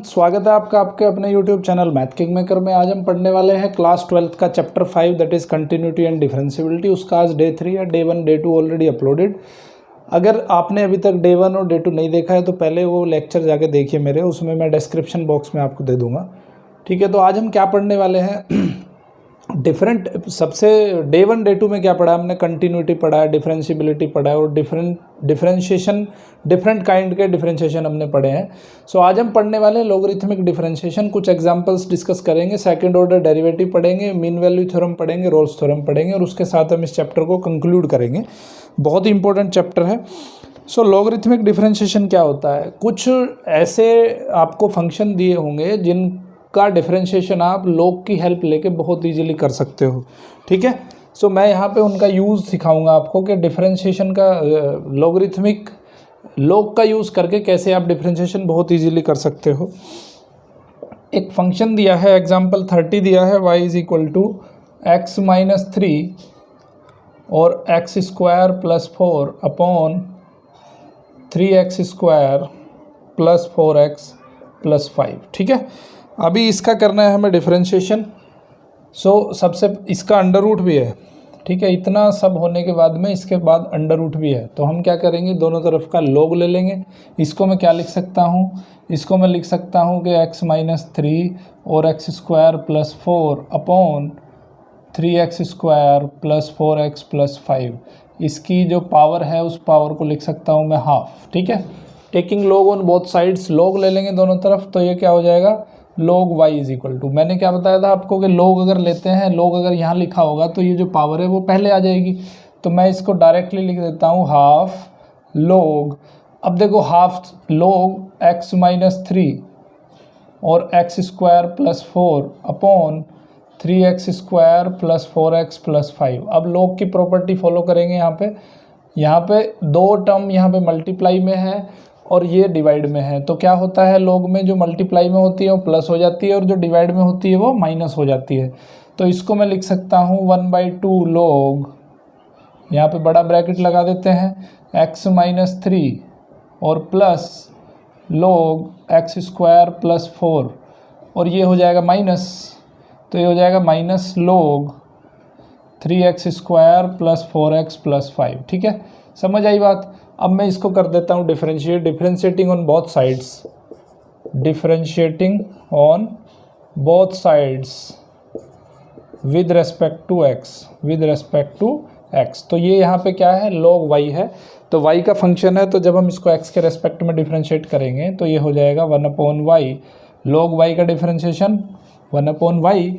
स्वागत है आपका आपके अपने YouTube channel math king maker में। आज हम पढ़ने वाले हैं क्लास 12th का chapter 5 that is continuity and differentiability. उसका आज डे 3 है। Day 1 day 2 already uploaded. अगर आपने अभी तक डे 1 और डे 2 नहीं देखा है तो पहले वो लेक्चर जाके देखिए मेरे, उसमें मैं डिस्क्रिप्शन बॉक्स में आपको दे दूँगा। ठीक है, तो आज हम क्या पढ़ने वाले हैं डिफरेंट। सबसे डे 1 डे 2 में क्या पढ़ा हमने? कंटिन्यूटी पढ़ा है, डिफरेंशियबिलिटी पढ़ा है और डिफरेंशिएशन, डिफरेंट काइंड के डिफरेंशिएशन हमने पढ़े हैं। सो आज हम पढ़ने वाले हैं लॉगरिथमिक डिफरेंशिएशन। कुछ एग्जांपल्स डिस्कस करेंगे, सेकंड ऑर्डर डेरिवेटिव पढ़ेंगे, मीन वैल्यू थ्योरम पढ़ेंगे, रोल्स थ्योरम पढ़ेंगे और उसके साथ हम इस चैप्टर को कंक्लूड करेंगे। बहुत ही इंपॉर्टेंट चैप्टर है। सो लॉगरिथमिक डिफरेंशिएशन क्या होता है? कुछ ऐसे आपको फंक्शन दिए होंगे जिनका डिफरेंशिएशन आप लॉग की हेल्प लेके बहुत इजीली कर सकते हो। ठीक है, सो मैं यहाँ पे उनका यूज़ सिखाऊंगा आपको कि डिफरेंशिएशन का लॉगरिथमिक लॉग का यूज़ करके कैसे आप डिफरेंशिएशन बहुत इजीली कर सकते हो। एक फंक्शन दिया है, एग्जांपल 30 दिया है, y is equal to x minus 3 और x square plus 4 upon 3x square plus 4x plus 5। ठीक है, अभी इसका करना है हमें डिफरेंशिएशन। सबसे इसका अंडर रूट भी है। ठीक है, इतना सब होने के बाद में इसके बाद अंडर रूट भी है, तो हम क्या करेंगे, दोनों तरफ का लॉग ले लेंगे। इसको मैं क्या लिख सकता हूँ? इसको मैं लिख सकता हूँ कि x माइनस 3 और x square plus 4 upon 3x square plus 4x plus 5। इसकी जो पावर है उस पावर को लिख सकता हूँ मैं हाफ। ठीक है, taking log on both sides, log ले लेंगे दोनों तरफ, तो ये क्या हो जाएगा, log y is equal to, मैंने क्या बताया था आपको कि log अगर लेते हैं, log अगर यहाँ लिखा होगा तो ये जो पावर है वो पहले आ जाएगी। तो मैं इसको डायरेक्टली लिख देता हूँ हाफ log। अब देखो हाफ log x माइनस 3 और x square plus 4 upon 3x square plus 4x plus 5। अब log की प्रॉपर्टी फॉलो करेंगे। यहाँ पे दो टर्म यहाँ पे मल्टीप्लाई में है और ये डिवाइड में है, तो क्या होता है, log में जो मल्टीप्लाई में होती है वो प्लस हो जाती है और जो डिवाइड में होती है वो माइनस हो जाती है। तो इसको मैं लिख सकता हूँ 1/2 log, यहाँ पे बड़ा ब्रैकेट लगा देते हैं, x माइनस 3 और plus log x square plus 4 और ये हो जाएगा माइनस, तो ये हो जाएगा minus log 3x square plus 4x plus 5। ठीक है, समझ आई बात? अब मैं इसको कर देता हूँ differentiating on both sides, differentiating on both sides with respect to x, तो ये यहाँ पे क्या है, log y है, तो y का फंक्शन है, तो जब हम इसको x के रेस्पेक्ट में डिफरेंशिएट करेंगे तो ये हो जाएगा 1/y, log y का डिफरेंशिएशन 1/y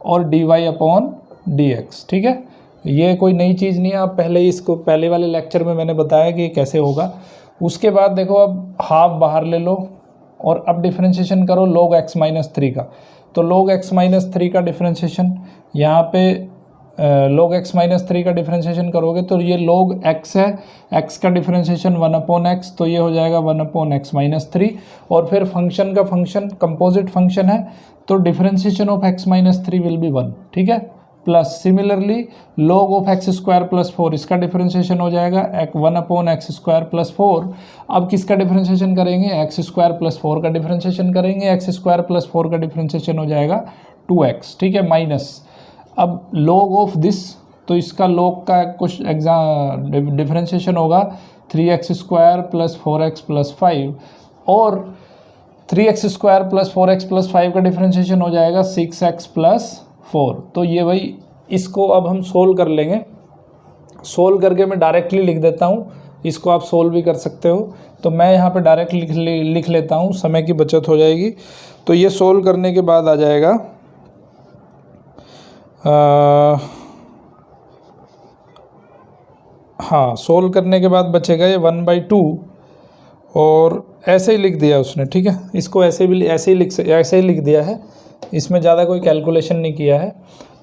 और dy अपॉन dx। ठीक है, ये कोई नई चीज़ नहीं है, आप पहले ही इसको पहले वाले लेक्चर में मैंने बताया कि ये कैसे होगा। उसके बाद देखो, अब हाफ बाहर ले लो और अब डिफरेंशिएशन करो log x माइनस 3 का। तो log x माइनस 3 का डिफरेंशिएशन यहाँ पे log x माइनस 3 का डिफरेंशिएशन करोगे तो ये log x है, x का डिफरेंशिएशन 1/x, तो ये हो जाएगा 1/x माइनस 3 और फिर फंक्शन का फंक्शन कंपोजिट फंक्शन है, तो differentiation of x minus 3 will be 1। ठीक है, plus similarly log of x square plus 4, इसका डिफरेंशिएशन हो जाएगा 1/x स्क्वायर प्लस 4। अब किसका डिफरेंशिएशन करेंगे, एक्स स्क्वायर प्लस 4 का डिफरेंशिएशन करेंगे, एक्स स्क्वायर प्लस 4 का डिफरेंशिएशन हो जाएगा 2x। ठीक है, माइनस अब log ऑफ दिस, तो इसका log का कुछ डिफरेंशिएशन होगा 3x square plus 4x plus 5 और 3x square plus 4x plus 5 का डिफरेंशिएशन हो जाएगा 6x प्लस 4। तो ये भाई इसको अब हम सोल्व कर लेंगे। सोल्व करके मैं डायरेक्टली लिख देता हूँ, इसको आप सोल्व भी कर सकते हो, तो मैं यहाँ पे डायरेक्ट लिख लेता हूँ, समय की बचत हो जाएगी। तो ये सोल्व करने के बाद आ जाएगा हाँ, सोल्व करने के बाद बचेगा ये 1/2 और ऐसे ही लिख दिया उसने। ठीक है, इसको ऐसे ही लिख दिया है, इसमें ज़्यादा कोई कैलकुलेशन नहीं किया है।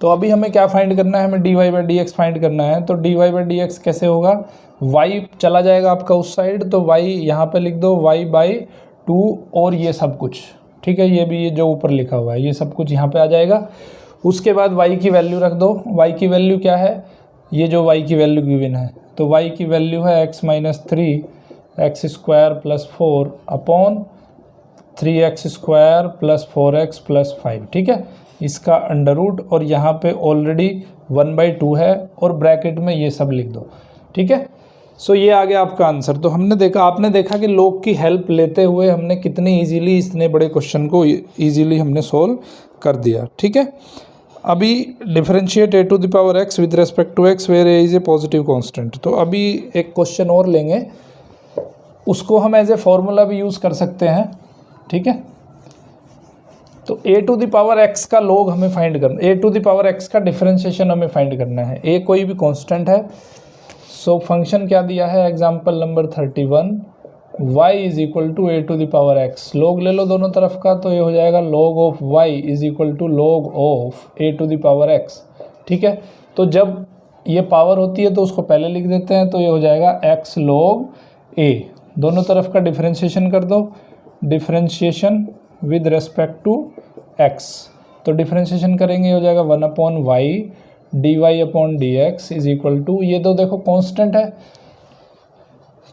तो अभी हमें क्या फाइंड करना है, हमें dy/dx फाइंड करना है। तो dy/dx कैसे होगा, y चला जाएगा आपका उस साइड, तो y यहाँ पे लिख दो y/2 और ये सब कुछ। ठीक है, ये भी ये जो ऊपर लिखा हुआ है ये सब कुछ यहाँ पे आ जाएगा। उसके बाद y की वैल्यू रख दो। y की वैल्यू क्या है, ये जो y की वैल्यू गिवन है, तो y की वैल्यू है x minus 3 x square plus 4 upon 3x² plus 4x plus 5, ठीक है, इसका अंडर रूट, और यहाँ पे ऑलरेडी 1/2 है और ब्रैकेट में ये सब लिख दो, ठीक है। सो ये आ गया आपका आंसर। तो आपने देखा कि लोग की हेल्प लेते हुए हमने कितनी इजीली इतने बड़े क्वेश्चन को इजीली हमने सोल्व कर दिया, ठीक है। अभी differentiate a to the power x with respect to x where a is a positive constant. तो अभी एक क्वेश्चन और लेंगे, उसको हम एज ए फॉर्मूला भी यूज़ कर सकते हैं, ठीक है। तो a to the power x का log हमें फाइंड करना, a to the power x का डिफरेंशिएशन हमें फाइंड करना है। a कोई भी कांस्टेंट है, सो फंक्शन क्या दिया है, example number 31, y is equal to a to the power x। log ले लो दोनों तरफ का, तो ये हो जाएगा log of y is equal to log of a to the power x, ठीक है। तो जब ये पावर होती है तो उसको पहले लिख देते हैं, तो ये हो जाएगा x log a। दोनों तरफ का डिफरेंशिएशन कर दो, differentiation with respect to x, तो डिफरेंशिएशन करेंगे हो जाएगा 1/y dy/dx is equal to, ये तो देखो कांस्टेंट है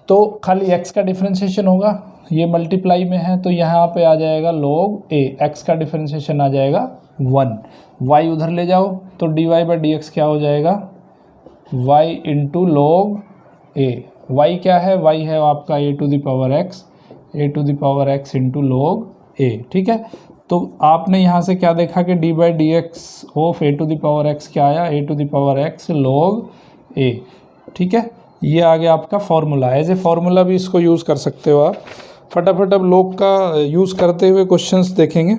तो खाली x का डिफरेंशिएशन होगा, ये मल्टीप्लाई में है तो यहाँ पे आ जाएगा log a, x का डिफरेंशिएशन आ जाएगा 1, y उधर ले जाओ तो dy/dx क्या हो जाएगा, y into log a। y क्या है, y है आपका a to the power x into log a, ठीक है। तो आपने यहाँ से क्या देखा कि d/dx of a to the power x क्या आया, a to the power x log a, ठीक है। ये आ गया आपका फॉर्मूला। एज ए फॉर्मूला भी इसको यूज़ कर सकते हो आप। फटाफट अब log का यूज़ करते हुए क्वेश्चंस देखेंगे।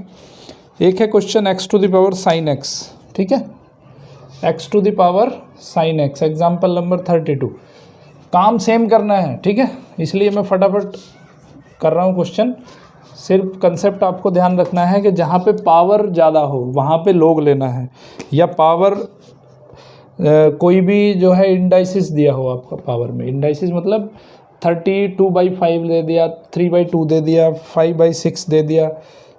एक है question x to the power sin x, ठीक है, x to the power sin x, example number 32। काम सेम करना है, ठीक है, इसलिए मैं फटाफट कर रहा हूँ क्वेश्चन। सिर्फ कंसेप्ट आपको ध्यान रखना है कि जहाँ पे पावर ज़्यादा हो वहाँ पे log लेना है, या पावर कोई भी जो है इंडाइसिस दिया हो आपका पावर में, इंडाइसिस मतलब 32/5 दे दिया, 3/2 दे दिया, 5/6 दे दिया।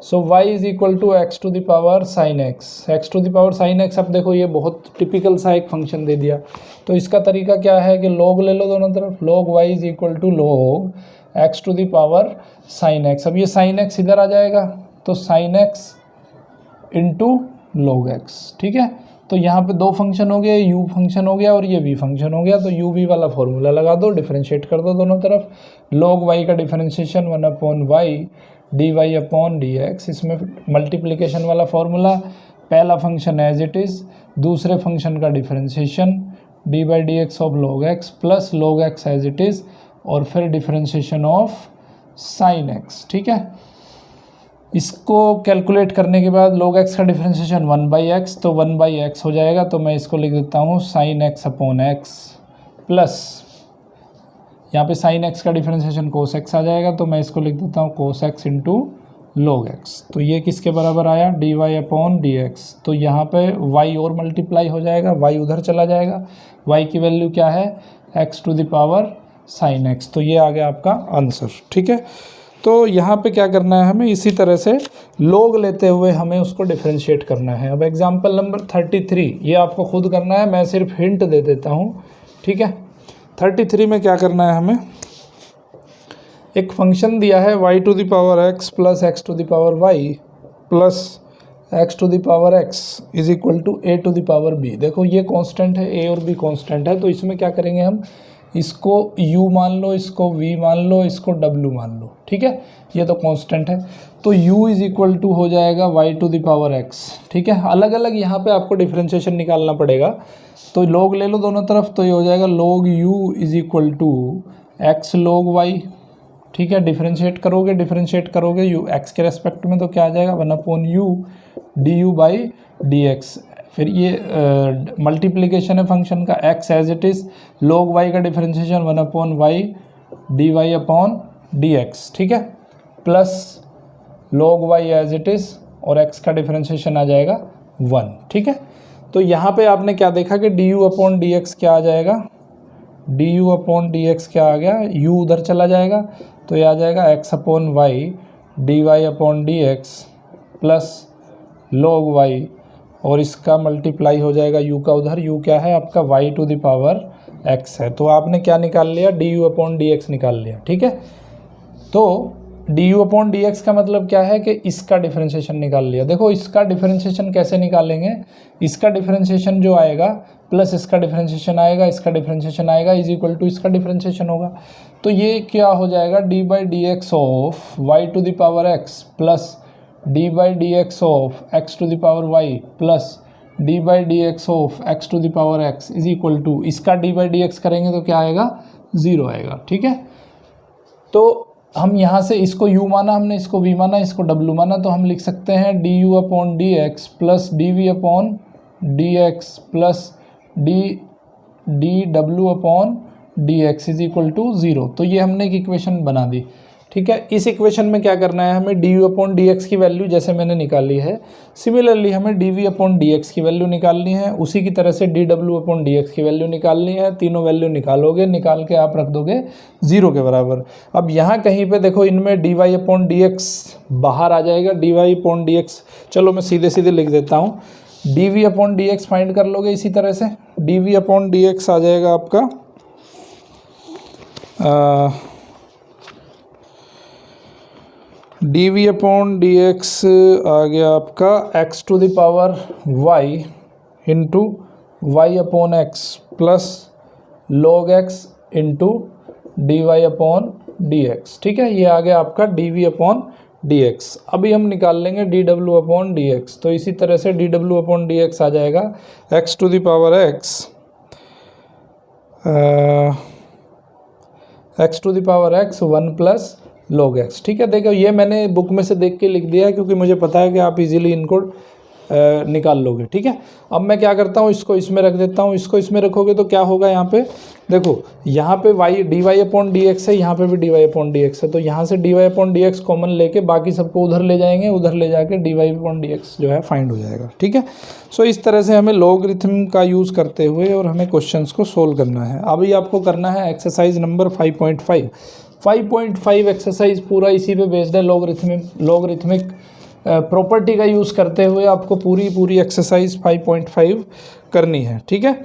So y is equal to x to the power sine x to the power sine x। अब देखो ये बहुत टिपिकल सा एक फंक्शन दे दिया, तो इसका तरीका क्या है कि log ले लो दोनों तरफ, log y is equal to log x to the power sine x। अब ये साइन x इधर आ जाएगा तो sine x into log x, ठीक है। तो यहाँ पे दो फंक्शन हो गए, u फंक्शन हो गया और ये v फंक्शन हो गया, तो u v वाला फॉर्मूला लगा दो, डिफरेंशिएट कर दो दोनों तरफ। log y का डिफरेंशिएशन 1/y dy/dx, इसमें मल्टीप्लिकेशन वाला फॉर्मूला, पहला फंक्शन एज इट इज़, दूसरे फंक्शन का differentiation d/dx of log x plus log x as it is, और फिर डिफरेंशिएशन ऑफ साइन x, ठीक है। इसको कैलकुलेट करने के बाद log x का डिफरेंशिएशन 1/x, तो 1/x हो जाएगा, तो मैं इसको लिख देता हूँ साइन x/x प्लस यहाँ पे साइन x का डिफरेंशिएशन cos x आ जाएगा, तो मैं इसको लिख देता हूँ cos x into log x। तो ये किसके बराबर आया, dy/dx। तो यहाँ पे y और मल्टीप्लाई हो जाएगा, y उधर चला जाएगा, y की वैल्यू क्या है, x to the power sine x। तो ये आ गया आपका आंसर, ठीक है। तो यहाँ पे क्या करना है, हमें इसी तरह से log लेते हुए हमें उसको डिफरेंशिएट करना है। अब एग्जांपल नंबर 33, ये आपको खुद करना है, मैं सिर्फ हिंट दे देता हूँ, ठीक है। 33 में क्या करना है, हमें एक फंक्शन दिया है y to the power x plus x to the power y plus x to the power x is equal to a to the power b। देखो ये कांस्टेंट है, a और b कांस्टेंट है, तो इसमें क्या करेंगे हम, इसको u मान लो, इसको v मान लो, इसको w मान लो, ठीक है, ये तो कांस्टेंट है। तो u इज इक्वल टू हो जाएगा y to the power x, ठीक है। अलग अलग यहाँ पे आपको डिफरेंशिएशन निकालना पड़ेगा, तो log ले लो दोनों तरफ, तो ये हो जाएगा log u is equal to x log y, ठीक है। डिफरेंशिएट करोगे u x के रेस्पेक्ट में, तो क्या आ जाएगा 1/u du/dx। फिर ये मल्टीप्लिकेशन है फंक्शन का, x as it is, log y का डिफरेंशिएशन 1/y dy/dx, ठीक है, plus log y as it is, और x का डिफरेंशिएशन आ जाएगा 1, ठीक है। तो यहाँ पे आपने क्या देखा कि du/dx क्या आ जाएगा, du/dx क्या आ गया, u उधर चला जाएगा, तो ये आ जाएगा x/y dy/dx plus log y, और इसका मल्टीप्लाई हो जाएगा u का उधर, u क्या है आपका y to the power x है। तो आपने क्या निकाल लिया, du/dx निकाल लिया, ठीक है। तो D u upon d x का मतलब क्या है कि इसका डिफरेंशिएशन निकाल लिया। देखो इसका डिफरेंशिएशन कैसे निकालेंगे, इसका डिफरेंशिएशन जो आएगा प्लस इसका डिफरेंशिएशन आएगा, इसका डिफरेंशिएशन आएगा इज इक्वल टू इसका डिफरेंशिएशन होगा। तो ये क्या हो जाएगा, d by d x of y to the power x plus d by d x of x to the power y plus d by d x of x to the power x is equal to, इसका d by d x करेंगे तो क्या आएगा, 0 आएगा। ठीक है, तो हम यहाँ से इसको u माना हमने, इसको v माना, इसको w माना, तो हम लिख सकते हैं d u upon d x plus d v upon d x plus d डब्ल्यू upon d x is equal to 0। तो ये हमने एक इक्वेशन बना दी। ठीक है, इस इक्वेशन में क्या करना है, हमें d u upon d x की वैल्यू जैसे मैंने निकाली है, सिमिलरली हमें d v upon d x की वैल्यू निकालनी है, उसी की तरह से डी डब्ल्यू अपॉन डी एक्स की वैल्यू निकालनी है। तीनों वैल्यू निकालोगे, निकाल के आप रख दोगे 0 के बराबर। अब यहाँ कहीं पे देखो इनमें d y upon d x बाहर आ जाएगा, d y upon d x, चलो मैं सीधे सीधे लिख देता हूँ, d v upon d x find कर लोगे इसी तरह से, d v upon d x आ जाएगा आपका d v upon d x आ गया आपका x to the power y into y upon x plus log x into d y upon d x. ठीक है, ये आ गया आपका d v upon d x. अभी हम निकाल लेंगे डी डब्ल्यू अपॉन डी एक्स, तो इसी तरह से डी डब्ल्यू अपॉन डी एक्स आ जाएगा x to the power x x to the power x 1 plus log x। ठीक है, देखो ये मैंने बुक में से देख के लिख दिया है क्योंकि मुझे पता है कि आप इजीली इनको निकाल लोगे। ठीक है, अब मैं क्या करता हूँ, इसको इसमें रख देता हूँ, इसको इसमें रखोगे तो क्या होगा, यहाँ पे देखो, यहाँ पे y d y upon d x है, यहाँ पे भी d y upon d x है, तो यहाँ से d y upon d x common लेके बाकी सबको उधर ले जाएंगे, उधर ले जाके d y upon d x जो है फाइंड हो जाएगा। ठीक है, सो इस तरह से हमें लॉगरिथम का यूज़ करते हुए और हमें क्वेश्चंस को सोल्व करना है। अभी आपको करना है एक्सरसाइज नंबर 5.5 एक्सरसाइज पूरा इसी पे बेस्ड है, लॉगरिथमिक प्रॉपर्टी का यूज़ करते हुए आपको पूरी एक्सरसाइज 5.5 करनी है। ठीक है,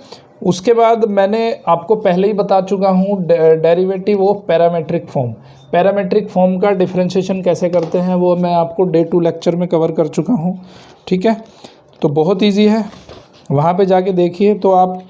उसके बाद मैंने आपको पहले ही बता चुका हूँ derivative of parametric form. Parametric form का डिफरेंशिएशन कैसे करते हैं वो मैं आपको डे 2 लेक्चर में कवर कर चुका हूँ। ठीक है, तो बहुत इजी है, वहाँ पे जाके देखिए। तो आप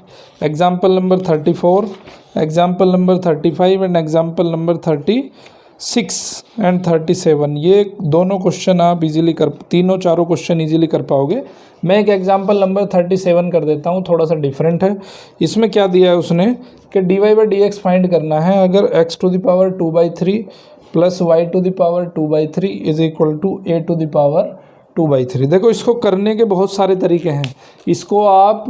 example number 34, example number 35 and example number 36 and 37, ये दोनों क्वेश्चन आप इजीली तीनों चारों क्वेश्चन इजीली कर पाओगे। मैं एक एग्जाम्पल नंबर 37 कर देता हूँ, थोड़ा सा डिफरेंट है। इसमें क्या दिया है उसने कि d y by d x find करना है अगर x to the power 2/3 plus y to the power 2/3 is equal to a to the power 2/3। देखो इसको करने के बहुत सारे तरीके हैं, इसको आप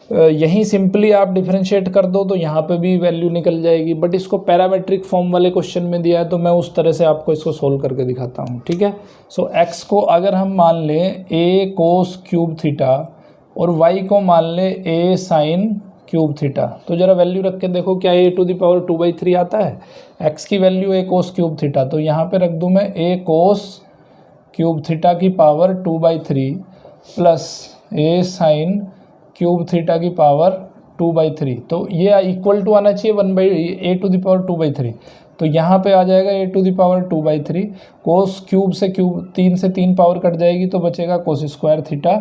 यहीं सिंपली आप डिफरेंशिएट कर दो तो यहाँ पे भी वैल्यू निकल जाएगी, बट इसको पैरामेट्रिक फॉर्म वाले क्वेश्चन में दिया है तो मैं उस तरह से आपको इसको सोल्व करके दिखाता हूँ। ठीक है, सो x को अगर हम मान लें a कोस क्यूब थीटा और y को मान लें a साइन क्यूब थीटा, तो ज़रा वैल्यू रख के देखो क्या a टू द पावर 2/3 आता है। x की value a cos cube theta, तो यहाँ पे रख दूँ मैं a कोस क्यूब थीटा की power 2/3 plus a sine cube theta की पावर 2/3, तो ये इक्वल टू आना चाहिए 1/a टू द पावर 2/3, तो यहाँ पे आ जाएगा a to the power 2/3। Cos cube से क्यूब 3 से 3 पावर कट जाएगी तो बचेगा cos square theta,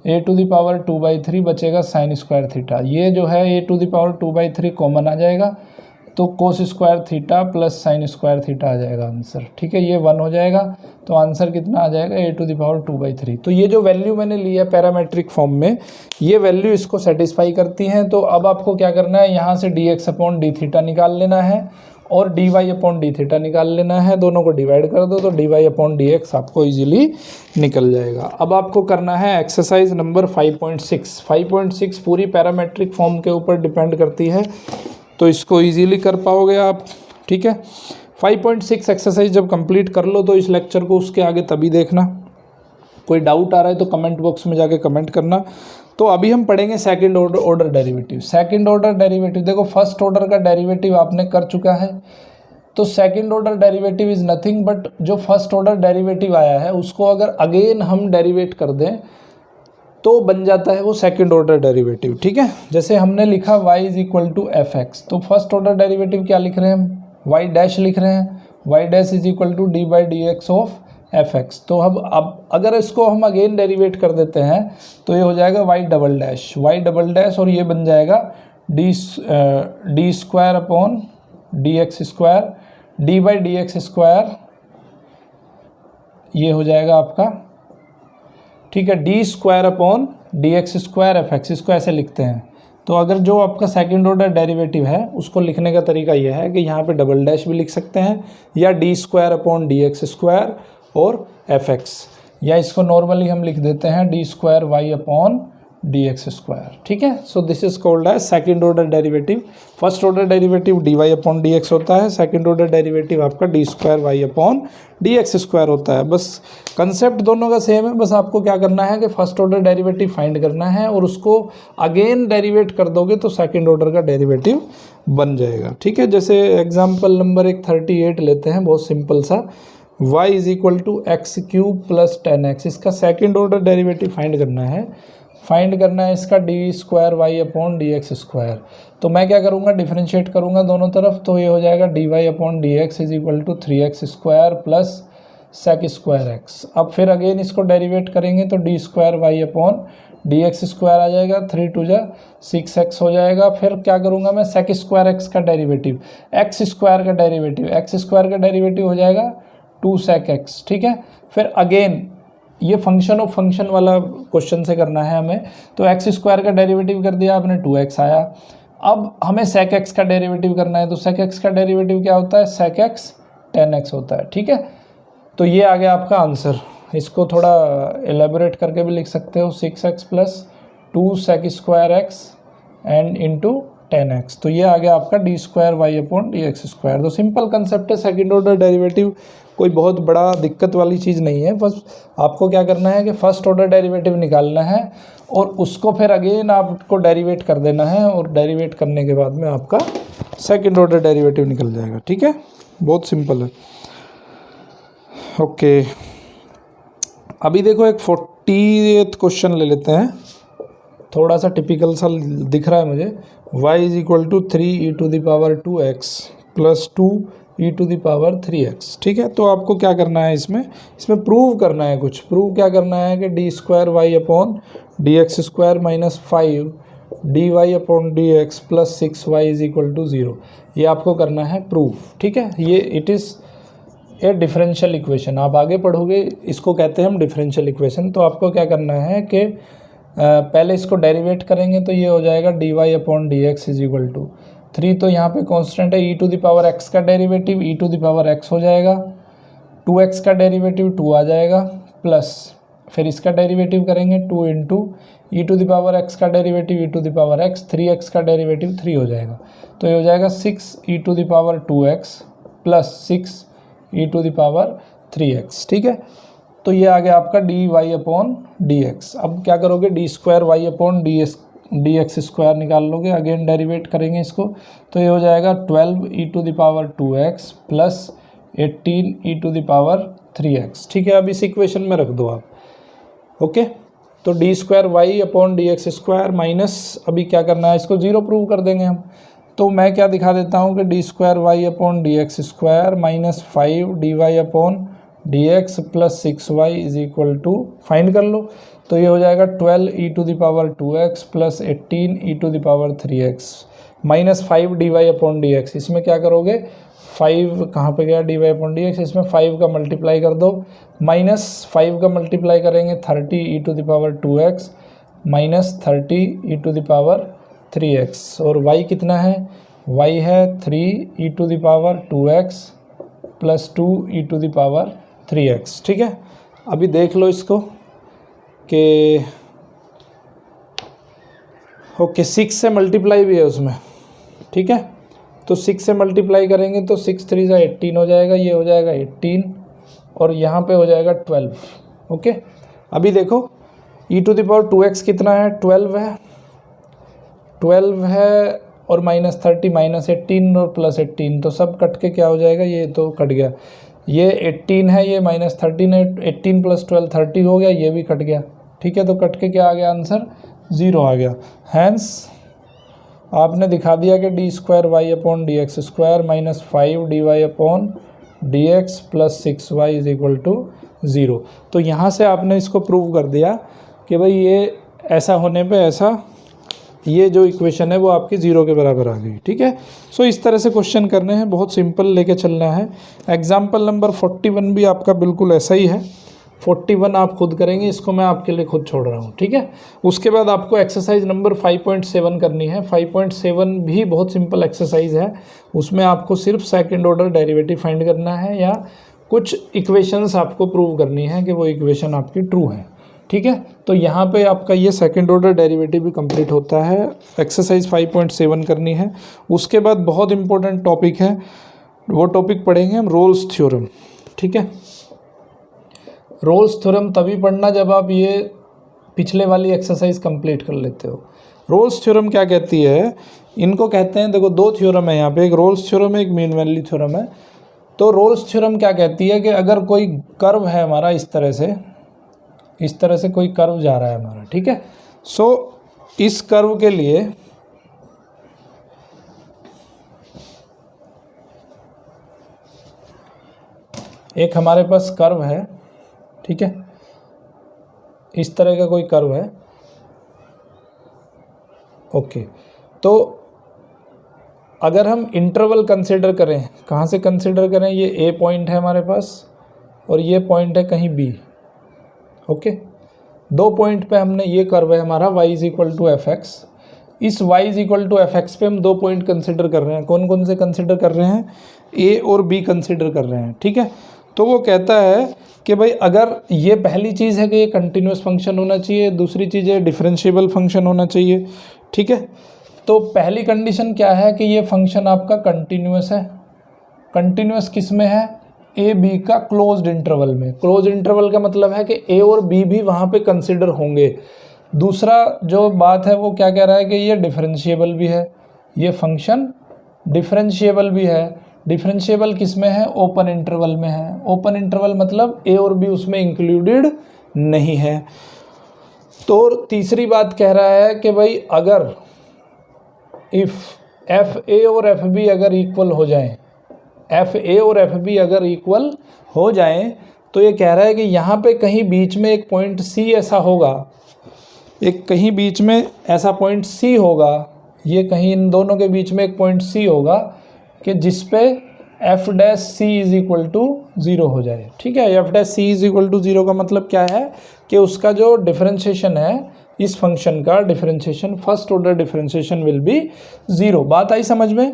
a to the power 2/3 बचेगा साइन स्क्वायर थीटा। ये जो है a to the power 2/3 common आ जाएगा तो cos square theta plus sine square theta आ जाएगा आंसर। ठीक है, ये 1 हो जाएगा, तो आंसर कितना आ जाएगा a टू द पावर 2/3। तो ये जो वैल्यू मैंने ली है पैरामेट्रिक फॉर्म में, ये वैल्यू इसको सेटिस्फाई करती हैं। तो अब आपको क्या करना है, यहाँ से dx अपॉन डी थीटा निकाल लेना है और dy अपॉन डी थीटा निकाल लेना है, दोनों को डिवाइड कर दो तो dy अपॉन डी एक्स आपको ईजिली निकल जाएगा। अब आपको करना है एक्सरसाइज नंबर 5.6 पूरी पैरामेट्रिक फॉर्म के ऊपर डिपेंड करती है, तो इसको इजीली कर पाओगे आप। ठीक है, 5.6 एक्सरसाइज जब कंप्लीट कर लो तो इस लेक्चर को उसके आगे तभी देखना। कोई डाउट आ रहा है तो कमेंट बॉक्स में जाके कमेंट करना। तो अभी हम पढ़ेंगे second order derivative. Second order derivative देखो, फर्स्ट ऑर्डर का डेरिवेटिव आपने कर चुका है, तो second order derivative is nothing but जो फर्स्ट ऑर्डर डेरिवेटिव आया है उसको अगर अगेन हम डेरिवेट कर दें तो बन जाता है वो सेकंड ऑर्डर डेरिवेटिव। ठीक है, जैसे हमने लिखा y is equal to f x, तो फर्स्ट ऑर्डर डेरिवेटिव क्या लिख रहे हैं हम, y डैश लिख रहे हैं, y dash is equal to d by d x of f x. तो अब अगर इसको हम अगेन डेरिवेट कर देते हैं तो ये हो जाएगा वाई डबल डैश और ये बन जाएगा D square upon d x square D by d x square, ये हो जाएगा आपका, ठीक है, D square upon d x square F x, इसको ऐसे लिखते हैं। तो अगर जो आपका सेकंड ऑर्डर डेरिवेटिव है उसको लिखने का तरीका यह है कि यहाँ पे डबल डैश भी लिख सकते हैं या d square upon d x square और एफ एक्स, या इसको नॉर्मली हम लिख देते हैं d square y upon d x square, ठीक है। So this is called as second order derivative. First order derivative d y upon d x होता है, सेकंड ऑर्डर डेरिवेटिव आपका d square y upon d x square होता है। बस concept दोनों का सेम है, बस आपको क्या करना है कि फर्स्ट ऑर्डर डेरिवेटिव फाइंड करना है और उसको अगेन डेरिवेट कर दोगे तो सेकंड ऑर्डर का डेरिवेटिव बन जाएगा, ठीक है। जैसे एग्जाम्पल नंबर 38 लेते हैं, बहुत सिंपल सा, y is equal to x cube plus 10x, इसका सेकेंड ऑर्डर डेरिवेटिव फाइंड करना है इसका d square y upon d x square. तो मैं क्या करूँगा, डिफरेंशिएट करूँगा दोनों तरफ, तो ये हो जाएगा d y upon d x is equal to 3x square plus sec square x. अब फिर अगेन इसको डेरिवेट करेंगे तो d square y upon d x square आ जाएगा, 3 2 जा 6x हो जाएगा। फिर क्या करूँगा मैं, सेक स्क्वायर एक्स का डेरिवेटिव, एक्स स्क्वायर का डेरिवेटिव हो जाएगा 2 sec x, ठीक है। फिर अगेन ये फंक्शन ऑफ फंक्शन वाला क्वेश्चन से करना है हमें, तो एक्स स्क्वायर का डेरिवेटिव कर दिया आपने, 2x आया। अब हमें sec x का डेरिवेटिव करना है, तो sec x का डेरिवेटिव क्या होता है, sec x 10x होता है, ठीक है। तो ये आ गया आपका आंसर। इसको थोड़ा एलेबोरेट करके भी लिख सकते हो, 6x plus 2 sec square x and into 10x। तो ये आ गया आपका d square y upon d x square. तो सिंपल कंसेप्ट है सेकंड ऑर्डर डेरिवेटिव, कोई बहुत बड़ा दिक्कत वाली चीज़ नहीं है। बस आपको क्या करना है कि फर्स्ट ऑर्डर डेरिवेटिव निकालना है और उसको फिर अगेन आपको डेरिवेट कर देना है और डेरिवेट करने के बाद में आपका सेकंड ऑर्डर डेरिवेटिव निकल जाएगा, ठीक है। बहुत सिंपल है। ओके, अभी देखो एक 40th क्वेश्चन ले लेते हैं, थोड़ा सा टिपिकल सा दिख रहा है मुझे। y is equal to 3 e to the power 2x plus 2 e to the power 3x, ठीक है। तो आपको क्या करना है, इसमें प्रूव करना है कुछ। प्रूव क्या करना है कि d square y upon d x square minus 5 d y upon d x plus 6y is equal to 0, ये आपको करना है प्रूव, ठीक है। ये it is a differential equation. आप आगे पढ़ोगे, इसको कहते हैं हम डिफरेंशियल इक्वेशन। तो आपको क्या करना है कि पहले इसको डेरिवेट करेंगे, तो ये हो जाएगा d y upon d x is equal to 3, तो यहाँ पे कांस्टेंट है, e to the power x का derivative e to the power x हो जाएगा, 2x का डेरिवेटिव 2 आ जाएगा, प्लस फिर इसका डेरिवेटिव करेंगे 2 into e to the power x का derivative e to the power x, 3x का डेरिवेटिव 3 हो जाएगा। तो ये हो जाएगा 6 e to the power 2x plus 6 e to the power 3x, ठीक है। तो ये आ गया आपका d y upon d x. अब क्या करोगे, d square y upon d x square निकाल लोगे, अगेन डेरिवेट करेंगे इसको, तो ये हो जाएगा 12 e to the power 2x plus 18 e to the power 3x, ठीक है। अब इस इक्वेशन में रख दो आप, ओके। तो d square y upon d x square minus, अभी क्या करना है, इसको 0 प्रूव कर देंगे हम। तो मैं क्या दिखा देता हूँ कि d square y upon d x square minus 5 d y upon d x plus 6y is equal to, find कर लो। तो ये हो जाएगा 12 e to the power 2x plus 18 e to the power 3x minus 5 d y upon d x. इसमें क्या करोगे, 5 कहाँ पे गया, d y upon d x, इसमें 5 का मल्टीप्लाई कर दो, माइनस 5 का मल्टीप्लाई करेंगे 30 e to the power 2x minus 30 e to the power 3x, और y कितना है, y है 3 e to the power 2x plus 2 e to the power 3x, ठीक है। अभी देख लो इसको कि ओके 6 से मल्टीप्लाई भी है उसमें, ठीक है। तो 6 से मल्टीप्लाई करेंगे तो 6 3 जा 18 हो जाएगा, ये हो जाएगा 18 और यहाँ पे हो जाएगा 12, ओके। अभी देखो e to the power 2x कितना है, 12 है और माइनस 30 माइनस 18 और प्लस 18, तो सब कट के क्या हो जाएगा, ये तो कट गया, ये 18 है, ये माइनस 13 है, 18 प्लस 12 30 हो गया, ये भी कट गया, ठीक है। तो कट के क्या आ गया आंसर, 0 आ गया। हैंस आपने दिखा दिया कि d square y upon d x square minus 5 d y upon dx plus 6y is equal to 0। तो यहाँ से आपने इसको प्रूव कर दिया कि भाई ये ऐसा होने पे ऐसा, ये जो इक्वेशन है वो आपकी 0 के बराबर आ गई। ठीक है, सो इस तरह से क्वेश्चन करने हैं, बहुत सिंपल लेके चलना है। एग्जाम्पल नंबर 41 भी आपका बिल्कुल ऐसा ही है। 41 आप खुद करेंगे, इसको मैं आपके लिए खुद छोड़ रहा हूँ। ठीक है, उसके बाद आपको एक्सरसाइज नंबर 5.7 करनी है। 5.7 भी बहुत सिंपल एक्सरसाइज है, उसमें आपको सिर्फ सेकंड ऑर्डर डेरिवेटिव फाइंड करना है या कुछ इक्वेशंस आपको प्रूव करनी है कि वो इक्वेशन आपकी ट्रू है। ठीक है, तो यहाँ पे आपका ये सेकंड ऑर्डर डेरिवेटिव भी कंप्लीट होता है। एक्सरसाइज 5.7 करनी है। उसके बाद बहुत इंपॉर्टेंट टॉपिक है, वो टॉपिक पढ़ेंगे हम रोल्स थ्योरम। ठीक है, रोल्स थ्योरम तभी पढ़ना जब आप ये पिछले वाली एक्सरसाइज कंप्लीट कर लेते हो। रोल्स थ्योरम क्या कहती है, इनको कहते हैं, देखो दो थ्योरम है यहाँ पे, एक रोल्स थ्योरम है, एक मीन वैल्यू थ्योरम है। तो रोल्स थ्योरम क्या कहती है कि अगर कोई कर्व है हमारा इस तरह से कोई कर्व जा रहा है हमारा। ठीक है, सो इस कर्व के लिए एक हमारे पास कर्व है। ठीक है, इस तरह का कोई कर्व है। ओके, तो अगर हम इंटरवल कंसिडर करें, कहाँ से कंसिडर करें, ये ए पॉइंट है हमारे पास और ये पॉइंट है कहीं बी। ओके, दो पॉइंट पे हमने, ये कर्व है हमारा y is equal to f x. इस y is equal to f x पे हम दो पॉइंट कंसिडर कर रहे हैं। कौन कौन से कंसिडर कर रहे हैं, a और b कंसिडर कर रहे हैं। ठीक है, तो वो कहता है कि भाई अगर ये पहली चीज़ है कि ये कंटिन्यूस फंक्शन होना चाहिए, दूसरी चीज़ है डिफरेंशिएबल फंक्शन होना चाहिए। ठीक है, तो पहली कंडीशन क्या है कि ये फंक्शन आपका कंटिन्यूस है। कंटिन्यूस किस में है, ए बी का क्लोज्ड इंटरवल में। क्लोज इंटरवल का मतलब है कि ए और बी भी वहाँ पे कंसिडर होंगे। दूसरा जो बात है वो क्या कह रहा है कि ये डिफरेंशिएबल भी है, ये फंक्शन डिफरेंशिएबल भी है। डिफरेंशिएबल किस में है, ओपन इंटरवल में है। ओपन इंटरवल मतलब ए और बी उसमें इंक्लूडेड नहीं है। तो तीसरी बात कह रहा है कि भाई अगर इफ़ एफ ए और एफ बी अगर इक्वल हो जाएं, एफ ए और एफ बी अगर इक्वल हो जाएं, तो ये कह रहा है कि यहाँ पे कहीं बीच में एक पॉइंट सी ऐसा होगा, एक कहीं बीच में ऐसा पॉइंट सी होगा, ये कहीं इन दोनों के बीच में एक पॉइंट सी होगा कि जिस पे f dash C is equal to 0 हो जाए। ठीक है, f dash C is equal to 0 का मतलब क्या है कि उसका जो डिफरेंशिएशन है, इस फंक्शन का differentiation, first order differentiation will be 0। बात आई समझ में।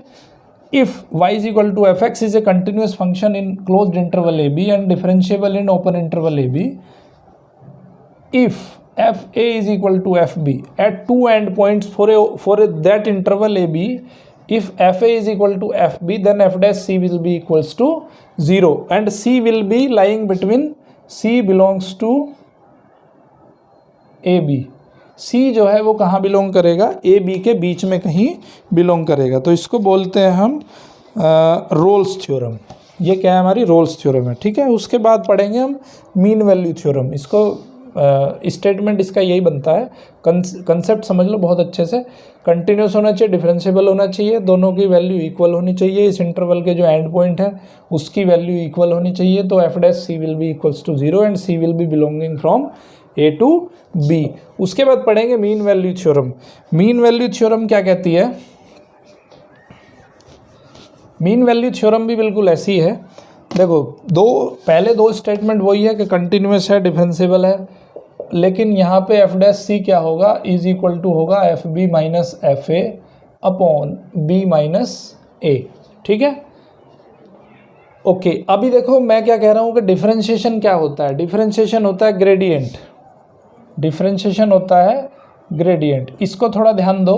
If y is equal to fx is a continuous function in closed interval ab and differentiable in open interval ab, if fa is equal to fb at two endpoints for that interval ab, if fa is equal to fb then f dash c will be equals to 0 and c will be lying between, c belongs to ab। C जो है वो कहाँ belong करेगा, A B के बीच में कहीं belong करेगा। तो इसको बोलते हैं हम रोल्स थ्योरम। ये क्या है, हमारी रोल्स थ्योरम है। ठीक है, उसके बाद पढ़ेंगे हम मीन वैल्यू थ्योरम। इसको स्टेटमेंट इसका यही बनता है, कंसेप्ट समझ लो बहुत अच्छे से। कंटिन्यूस होना चाहिए, डिफरेंशिएबल होना चाहिए, दोनों की वैल्यू इक्वल होनी चाहिए, इस इंटरवल के जो एंड पॉइंट है उसकी वैल्यू इक्वल होनी चाहिए। तो f dash c will be equals to 0 and c will be belonging from a to b. उसके बाद पढ़ेंगे mean value theorem. Mean value theorem क्या कहती है, मीन वैल्यू थ्योरम भी बिल्कुल ऐसी है। देखो पहले दो स्टेटमेंट वही है कि कंटिन्यूस है, डिफरेंशिएबल है, लेकिन यहाँ पे एफ डैश सी क्या होगा, इज इक्वल टू होगा F B minus F A upon B minus A. ठीक है, ओके। अभी देखो मैं क्या कह रहा हूँ कि डिफरेंशिएशन क्या होता है, डिफरेंशिएशन होता है ग्रेडियंट, डिफरेंशिएशन होता है ग्रेडियंट। इसको थोड़ा ध्यान दो।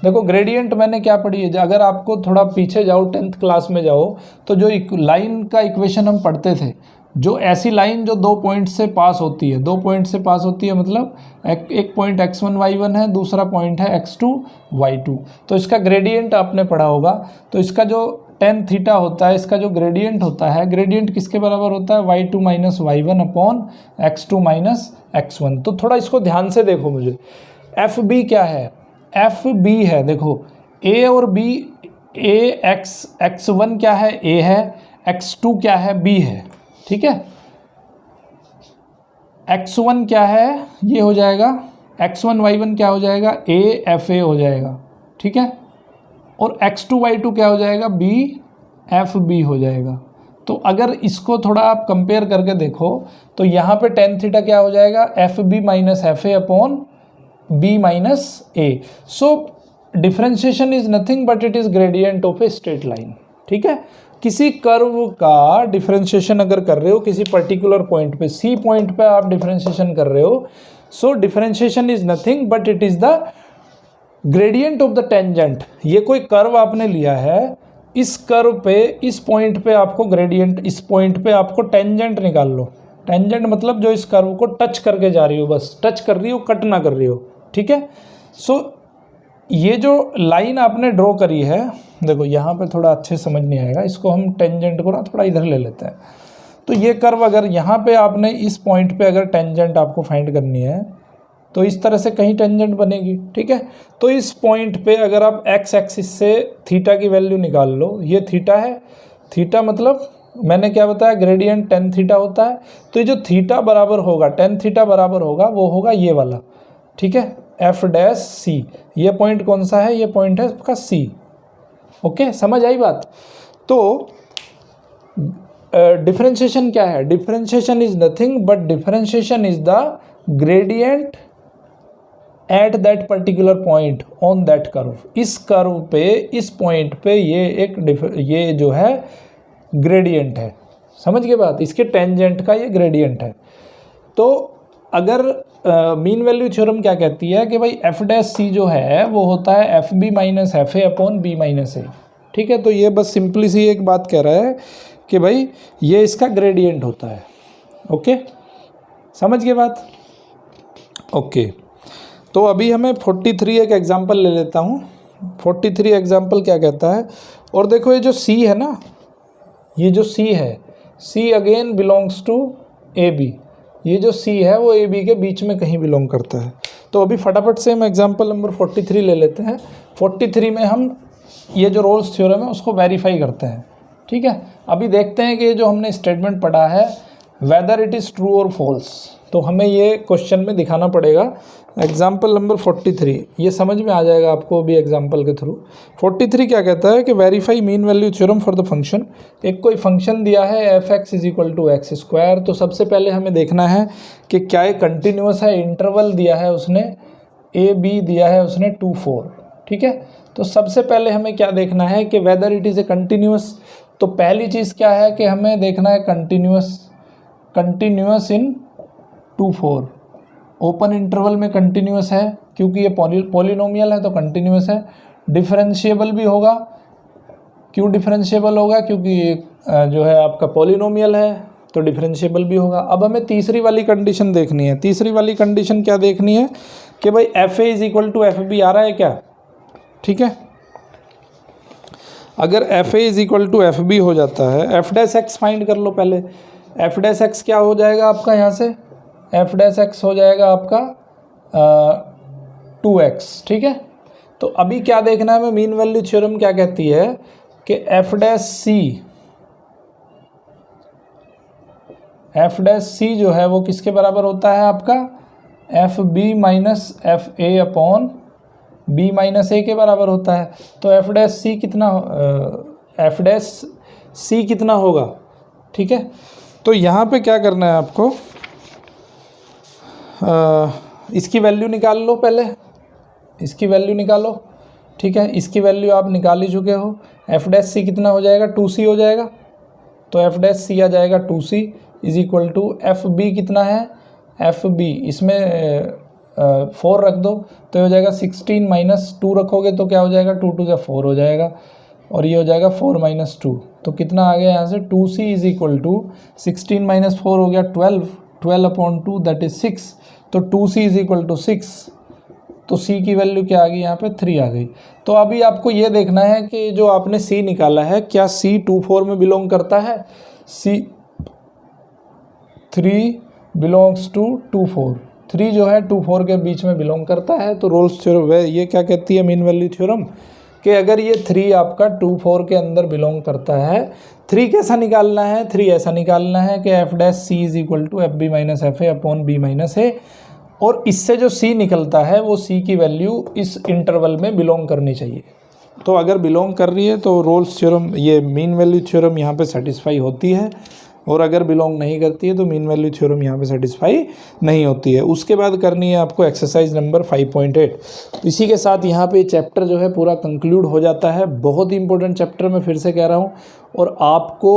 देखो ग्रेडियंट मैंने क्या पढ़ी है, अगर आपको थोड़ा पीछे जाओ 10th क्लास में जाओ तो जो लाइन का इक्वेशन हम पढ़ते थे, जो ऐसी लाइन जो दो पॉइंट से पास होती है, दो पॉइंट से पास होती है मतलब एक पॉइंट x1 y1 है, दूसरा पॉइंट है x2 y2, तो इसका ग्रेडियंट आपने पढ़ा होगा। तो इसका जो tan थीटा होता है, इसका जो ग्रेडियंट होता है, ग्रेडियंट किसके बराबर होता है, y2 minus y1 upon x2 minus x1। तो थोड़ा इसको ध्यान से देखो मुझे। एफ बी क्या है, एफ बी है, देखो ए और बी, ए एक्स, x1 क्या है, ए है, x2 क्या है, b है, ठीक है। x1 क्या है, ये हो जाएगा x1 y1 क्या हो जाएगा, a f a हो जाएगा, ठीक है। और x2 y2 क्या हो जाएगा, b f b हो जाएगा। तो अगर इसको थोड़ा आप कंपेयर करके देखो तो यहाँ पे tan थीटा क्या हो जाएगा, f B minus F A upon B minus a. So differentiation is nothing but it is gradient of a straight line, ठीक है। किसी कर्व का डिफरेंशिएशन अगर कर रहे हो किसी पर्टिकुलर पॉइंट पे, सी पॉइंट पे आप डिफरेंशिएशन कर रहे हो, so differentiation is nothing but it is the gradient of the tangent. ये कोई कर्व आपने लिया है, इस कर्व पे इस पॉइंट पे आपको ग्रेडियंट, इस पॉइंट पे आपको टेंजेंट निकाल लो। टेंजेंट मतलब जो इस कर्व को टच करके जा रही हो, बस टच कर रही हो, कट ना कर रही हो, ठीक है। सो ये जो लाइन आपने ड्रॉ करी है, देखो यहाँ पे थोड़ा अच्छे समझ नहीं आएगा, इसको हम टेंजेंट को ना थोड़ा इधर ले लेते हैं। तो ये कर्व अगर यहाँ पे आपने इस पॉइंट पे अगर टेंजेंट आपको फाइंड करनी है तो इस तरह से कहीं टेंजेंट बनेगी, ठीक है। तो इस पॉइंट पे अगर आप एक्स एक्सिस से थीटा की वैल्यू निकाल लो, ये थीटा है, थीटा मतलब मैंने क्या बताया, ग्रेडियंट टेन थीटा होता है। तो ये जो थीटा बराबर होगा, टेन थीटा बराबर होगा, वो होगा ये वाला, ठीक है, एफ डैश सी। ये पॉइंट कौन सा है, ये पॉइंट है आपका सी। ओके, समझ आई बात। तो डिफरेंशिएशन क्या है, differentiation is nothing but differentiation is the gradient at that particular point on that curve. इस कर्व पे, इस पॉइंट पे ये जो है ग्रेडियंट है, समझ गए बात, इसके टेंजेंट का ये ग्रेडियंट है। तो अगर मीन वैल्यू थ्योरम क्या कहती है कि भाई एफ डैश सी जो है वो होता है F B minus F A upon B minus A, ठीक है। तो ये बस सिंपली सी एक बात कह रहा है कि भाई ये इसका ग्रेडियंट होता है। ओके, समझ गए बात। ओके, तो अभी हमें 43 एक एग्जांपल ले लेता हूँ। 43 एग्जांपल क्या कहता है, और देखो ये जो सी है ना, ये जो सी है, C again belongs to A B. ये जो सी है वो ए बी के बीच में कहीं बिलोंग करता है। तो अभी फटाफट से हम एग्जांपल नंबर 43 ले लेते हैं। 43 में हम ये जो रोल्स थ्योरम है उसको वेरीफाई करते हैं, ठीक है। अभी देखते हैं कि ये जो हमने स्टेटमेंट पढ़ा है वेदर इट इज़ ट्रू और फॉल्स, तो हमें ये क्वेश्चन में दिखाना पड़ेगा। एग्जाम्पल नंबर 43, ये समझ में आ जाएगा आपको अभी एग्जाम्पल के थ्रू। 43 क्या कहता है कि verify mean value theorem for the function. एक कोई फंक्शन दिया है f x is equal to x square. तो सबसे पहले हमें देखना है कि क्या ये कंटिन्यूस है, इंटरवल दिया है उसने, ए बी दिया है उसने 2 4, ठीक है। तो सबसे पहले हमें क्या देखना है कि whether it is a continuous. तो पहली चीज़ क्या है कि हमें देखना है कंटिन्यूस इन 2 4। ओपन इंटरवल में कंटिन्यूस है क्योंकि ये पॉलिनोमियल है तो कंटिन्यूस है। डिफरेंशिएबल भी होगा, क्यों डिफरेंशिएबल होगा, क्योंकि ये जो है आपका पॉलिनोमियल है तो डिफरेंशिएबल भी होगा। अब हमें तीसरी वाली कंडीशन देखनी है। तीसरी वाली कंडीशन क्या देखनी है कि भाई F A is equal to F B आ रहा है क्या, ठीक है। अगर F A is equal to F B हो जाता है, एफ डैश एक्स फाइंड कर लो पहले। एफ डैश एक्स क्या हो जाएगा आपका, यहाँ से एफ डैश एक्स हो जाएगा आपका 2x, ठीक है। तो अभी क्या देखना है हमें, मीन वैल्यू थ्योरम क्या कहती है कि एफ डैश सी जो है वो किसके बराबर होता है आपका, F B minus F A upon B minus A के बराबर होता है। तो एफ डैश सी कितना होगा, ठीक है। तो यहाँ पे क्या करना है आपको, इसकी वैल्यू निकाल लो पहले, इसकी वैल्यू निकालो, ठीक है। इसकी वैल्यू आप निकाल ही चुके हो। एफ डैश सी कितना हो जाएगा, 2c हो जाएगा। तो एफ डैश सी आ जाएगा 2c is equal to F b कितना है, एफ बी इसमें 4 रख दो तो ये हो जाएगा 16 माइनस 2 रखोगे तो क्या हो जाएगा, 2 2 4 हो जाएगा, और ये हो जाएगा 4 माइनस 2। तो कितना आ गया यहाँ से, 2c is equal to 16 minus 4 हो गया 12 अपॉन 2 दैट इज 6। तो 2c इज इक्वल टू 6। तो c की वैल्यू क्या आ गई यहाँ पे, 3 आ गई। तो अभी आपको ये देखना है कि जो आपने c निकाला है क्या c 2 4 में बिलोंग करता है। c 3 बिलोंग्स टू 2 4, 3 जो है 2 4 के बीच में बिलोंग करता है। तो रोल्स थ्योरम ये क्या कहती है मीन वैल्यू थ्योरम कि अगर ये 3 आपका 2 4 के अंदर बिलोंग करता है, 3 कैसा निकालना है, 3 ऐसा निकालना है कि F dash C is equal to F B minus F A upon B minus A, और इससे जो सी निकलता है वो सी की वैल्यू इस इंटरवल में बिलोंग करनी चाहिए। तो अगर बिलोंग कर रही है तो रोल्स थ्योरम, ये मीन वैल्यू थ्योरम यहाँ पे सेटिस्फाई होती है, और अगर बिलोंग नहीं करती है तो मीन वैल्यू थ्योरम यहाँ पे सेटिस्फाई नहीं होती है। उसके बाद करनी है आपको एक्सरसाइज नंबर 5.8। तो इसी के साथ यहाँ पे चैप्टर जो है पूरा कंक्लूड हो जाता है। बहुत ही इंपॉर्टेंट चैप्टर मैं फिर से कह रहा हूँ, और आपको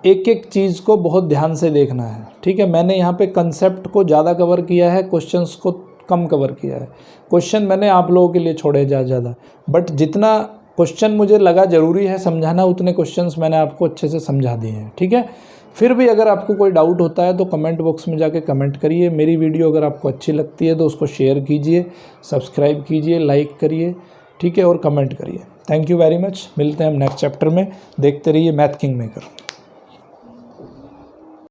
एक एक चीज़ को बहुत ध्यान से देखना है, ठीक है। मैंने यहाँ पे कंसेप्ट को ज़्यादा कवर किया है, क्वेश्चंस को कम कवर किया है। क्वेश्चन मैंने आप लोगों के लिए छोड़े ज़्यादा, बट जितना क्वेश्चन मुझे लगा ज़रूरी है समझाना, उतने क्वेश्चंस मैंने आपको अच्छे से समझा दिए हैं, ठीक है। फिर भी अगर आपको कोई डाउट होता है तो कमेंट बॉक्स में जाके कमेंट करिए। मेरी वीडियो अगर आपको अच्छी लगती है तो उसको शेयर कीजिए, सब्सक्राइब कीजिए, लाइक करिए, ठीक है, और कमेंट करिए। Thank you very much. मिलते हैं हम नेक्स्ट चैप्टर में। देखते रहिए मैथ किंग मेकर।